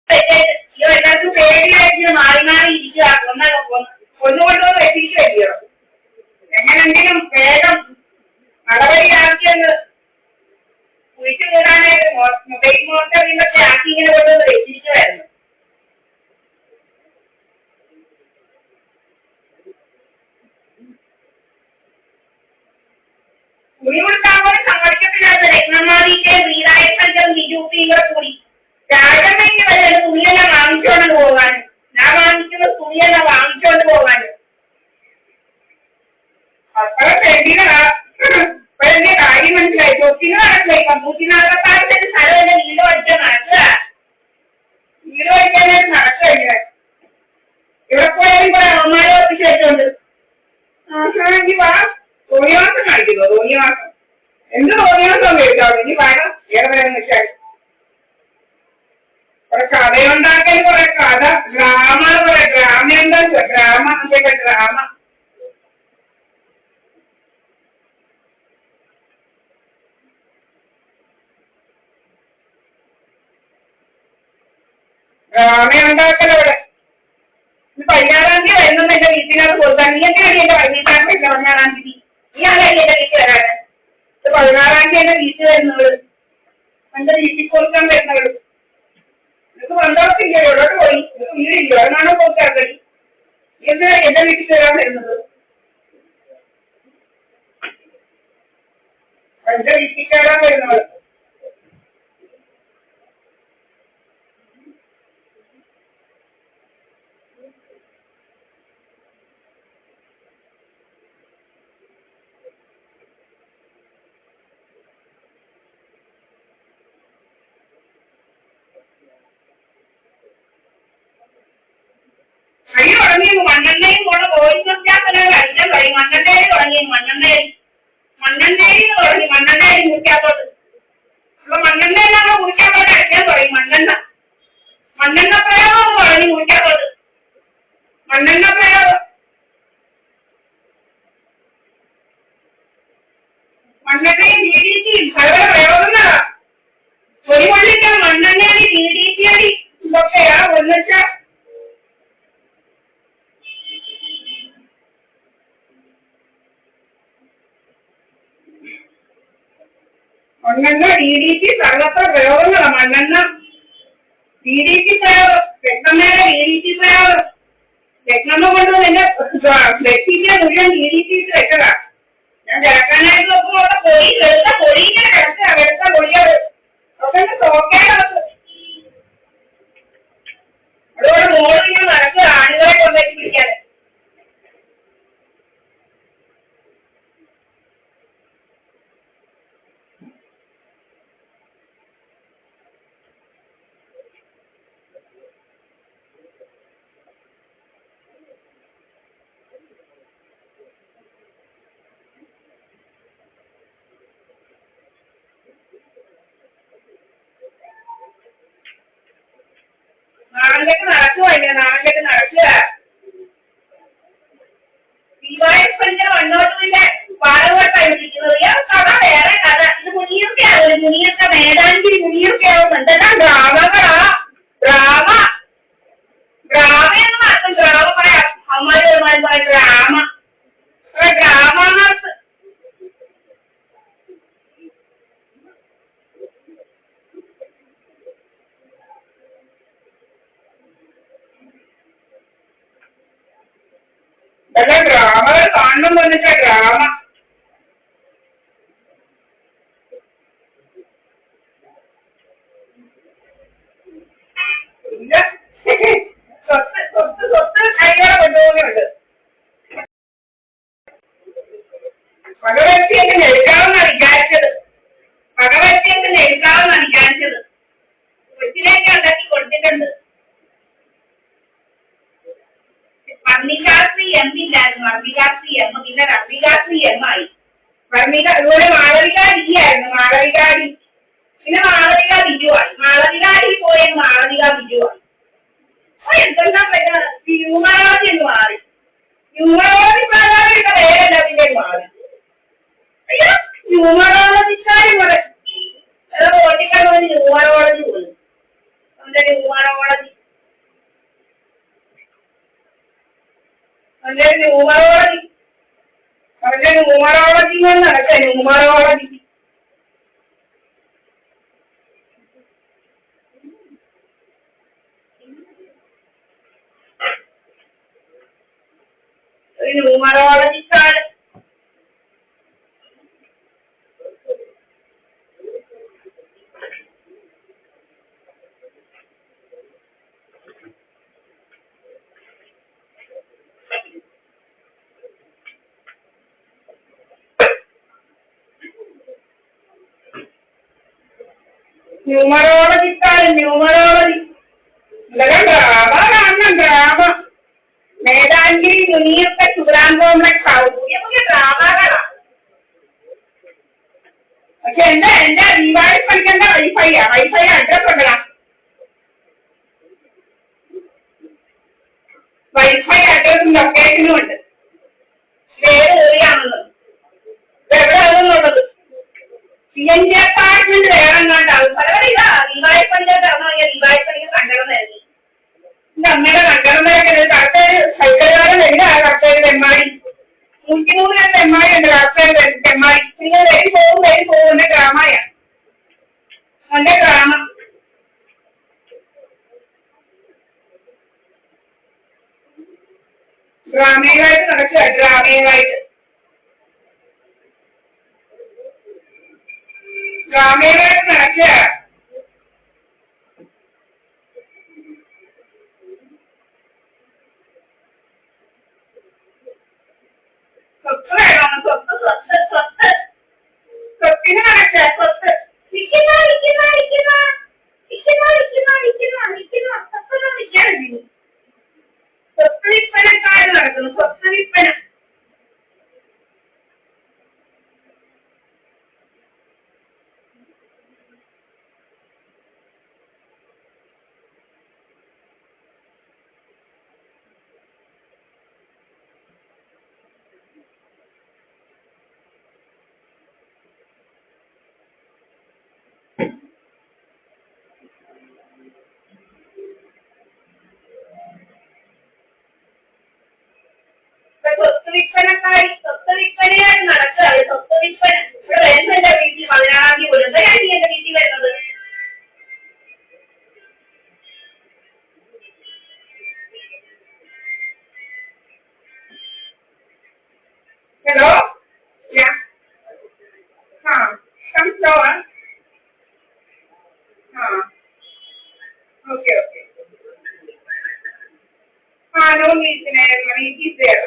എല്ലാവർക്കും പേടിയായിട്ട് മാറി മാറി ഇരിക്കുക. ഒന്നുകൊണ്ടൊന്നും എത്തിച്ചു വരികയോ എങ്ങനെങ്കിലും വേഗം നടപടിയാക്കിയെന്ന് കുഴിച്ചു കൂടാനായിട്ട് മൊബൈൽ മോട്ടറിനൊക്കെ ആക്കി ഇങ്ങനെ കൊണ്ടുവന്ന് എത്തിക്കുമായിരുന്നു. കുടികൊടുക്കാവുന്ന സംഘർഷത്തിനകത്ത് രത്നമാലിന്റെ വീരായസഞ്ചം ബിജുപിയും കൂടെ കൂടി രാജമ്മയ്ക്ക് വരെ തുണിയെല്ലാം വാങ്ങിച്ചുകൊണ്ട് പോകാനും ഞാൻ വാങ്ങിക്കുന്ന തുണിയെല്ലാം വാങ്ങിച്ചുകൊണ്ട് പോകാനും അത്ര വലിയ കാര്യം മനസ്സിലായി. തൊട്ടിന് നടക്കില്ല. 146 സ്ഥലം വീട് പഠിച്ചാൽ നടക്കുക. വീട് പഠിക്കാനായിട്ട് നടക്കുക. ഇവിടെ പോയാലും കുറെ അമ്മമാരെ ഒപ്പിച്ച് വെച്ചോണ്ട് വാ തോന്നിവാസം കാണിക്കുന്നു. തോന്നിവാസം എന്ത് തോന്നിവാസം കഴിക്കാവുന്നു. ഇനി വേണം ഏറെ വരെ വെച്ചാൽ കുറെ കഥയുണ്ടാക്കൽ, കുറെ കഥ ഡ്രാമ, കുറെ ഡ്രാമ എന്താ ഡ്രാമ എന്തൊക്കെ ഡ്രാമ ഡ്രാമയുണ്ടാക്കലവിടെ. 16-ാം തീയതി വരുന്നത് എന്റെ വീട്ടിനകത്ത് കൊടുക്കാൻ. നീ എന്തിനാണ് എന്റെ വീട്ടിനകത്ത് 16-ാം തീയതി? നീയാണല്ലേ എന്റെ വീട്ടിൽ വരാന്? 16-ാം തീയതി എന്റെ വീട്ടിൽ വരുന്നവള്, എന്റെ വീട്ടിൽ കൊടുക്കാൻ വരുന്നവള്. നിനക്ക് പന്തളത്തില്ല, എവിടോട്ട് പോയി? നിനക്ക് വീടില്ല, അതിനാണോ കൊടുക്കാത്തത്? എന്തിനാണ് എന്റെ വീട്ടിൽ വരാൻ വരുന്നത്? എന്റെ വീട്ടിൽ കയറാൻ വരുന്നവള്. അടി തുടങ്ങിയത് മണ്ണെണ്ണയും കൊണ്ട് വോയിസ് വ്യത്യാസങ്ങൾ അടിക്കാൻ തുടങ്ങി. മണ്ണെണ്ണയിൽ തുടങ്ങി. മണ്ണെണ്ണയിൽ തുടങ്ങി. മണ്ണെണ്ണയിൽ മുറിക്കാത്തോട്ട് അപ്പൊ മണ്ണെണ്ണയിലാണ് മുറിക്കാത്തോട്ട് അടിക്കാൻ തുടങ്ങി. മണ്ണെണ്ണ പ്രയോഗം തുടങ്ങി. മുറിക്കാത്തോട്ട് മണ്ണെണ്ണ പ്രയോഗം. മണ്ണെണ്ണയും DDTയും പല പ്രയോഗങ്ങളാ. ഒരു കൊള്ളിക്കാൻ മണ്ണെണ്ണയടി DDT അടി ഇതൊക്കെയാ ഒന്നിച്ചാ. മണ്ണെണ്ണ DDT സർവത്ര പ്രയോഗങ്ങളാണ്. മണ്ണെണ്ണ DDT പ്രയോഗം, രക്തമ്മയുടെ DDT പ്രയോഗം. രക്തമ്മ കൊണ്ട് എന്റെ ബ്ലഡിന്റെ മുഴുവൻ DDT വെച്ചതാ. ഞാൻ കിടക്കാനായിട്ട് നോക്കുമ്പോൾ അവിടെ പൊടി, വെളുത്ത പൊടി ഇങ്ങനെ കിടക്കുക. വെളുത്ത പൊടിയത് ഒക്കെ തോക്കേണ്ടത്. അതുകൊണ്ട് മോളിൽ ഇങ്ങനെ നടക്കുക ആണുങ്ങളെ കൊണ്ടേക്ക് പിടിക്കാൻ. നാളിലേക്ക് നടക്കുക. നാളിലേക്ക് നടക്കുക. ദീപാവലിപ്പഞ്ചിന് മണ്ണോട്ടുമില്ല പാലഘട്ടമായി ഇരിക്കുന്നത്. കഥ വേറെ കഥ. ഇത് മുനിയൊക്കെയാവും. മുനിയൊക്കെ മേധാഞ്ചേരി മുനിയൊക്കെയാവും. എന്തെല്ലാം ഡ്രാമകളാ. ഡ്രാമയെന്ന് മാത്രം ഡ്രാമ പറയാം. അമ്മമാരുമായി പറയാം ഡ്രാമ. ഡ്രാമ ഇതെല്ലാം ഡ്രാമകൾ കാണണം എന്ന് വെച്ചാൽ ഡ്രാമ. ഇല്ല സ്വത്ത് കൈകാടെ കൊണ്ടുപോകുന്നുണ്ട്. ഭഗവത്തെയൊക്കെ നെൽക്കാമെന്നാണ് വിചാരിച്ചത്. കൊച്ചിലേക്ക് ഉണ്ടാക്കി കൊടുത്തിട്ടുണ്ട്. വർണ്ണികാശ്രീ എം ഇല്ലായിരുന്നു. വർണ്ണികാശ്രീ എം, പിന്നെ വർണ്ണികാശ്രീ എം ആയി. അതുപോലെ മാളവികാരി ആയിരുന്നു. മാളവികാരി പിന്നെ മാളവിക ബിജുവായി. മാളവികാരി പോയ മാളവിക ബിജുവായി. എന്തെല്ലാം ന്യൂമറോളജി എന്ന് മാറി. ന്യൂമറോളജി പ്രകാരമുള്ള വേറെ അതിന്റെ മാറി. അയ്യോ ന്യൂമറോളജിക്കാരും കൂടെ ഓട്ടിക്കാൻ ന്യൂമറോളജി പോയി. ന്യൂമറോളജി അവന്റെ ന്യൂമറോളജി കൊണ്ട് നടക്കുക. ന്യൂമറോളജി ന്യൂമറോളജിക്കാണ്. ന്യൂമറോളജി ഇതൊക്കെ ഡ്രാമ കാണണം. ഡ്രാമ മേധാൻഗിരി മുനിയൊക്കെ സുഗ്രാം കോംപ്ലക്സ് ആവും. പുതിയ പുതിയ ഡ്രാമകളാണ്. പക്ഷെ എന്റെ ദീപാവലി പഠിക്കേണ്ട വൈഫൈ അഡ്രസ് ഉണ്ടടാ. വൈഫൈ അഡ്രസ്സും ലൊക്കേഷനും ഉണ്ട്. ഏത് ഏരിയാണെന്ന് എവിടെയാണെന്നുള്ളത്. CNG apartment വേണമെന്നാണ്ടാവും. പലവരും ഇതാ ദീപാവലി പണിക്കാർക്ക് ഇറങ്ങാൻ ദീപാവലി പണിക്ക് കണ്ടണമെന്നായിരുന്നു. എന്റെ അമ്മയുടെ കണ്ടണമെന്നൊക്കെ കറക്റ്റ് സൈക്കിളുകാരൻ വരുന്ന കറക്റ്റ് തെമ്മാടി 103 തെമ്മാടി ഉണ്ട്. കറക്റ്റ് തെമ്മാടി നിങ്ങൾ വരി പോകും എന്റെ ഗ്രാമമായ എന്റെ ഗ്രാമം. ഗ്രാമീണമായിട്ട് നടക്കുക. ഗ്രാമീണമായിട്ട് നടക്കുക. സ്വത്ത് വേണം. സ്വത്തിന് നടക്കുക. സ്വത്ത് സ്വത്ത് വിൽപ്പനക്കാര് നടക്കുന്നു. സ്വത്ത് വിൽപ്പന. സ്വത്ത് വിൽപ്പനയായി നടക്കുക. സ്വത്ത് വിൽപ്പന ഇവിടെ വരുന്നു. എന്റെ വീട്ടിൽ 16-ാം തീയതി പോലും എന്റെ വീട്ടിൽ വരുന്നത്. Hello come slower. Okay. No need. It is there.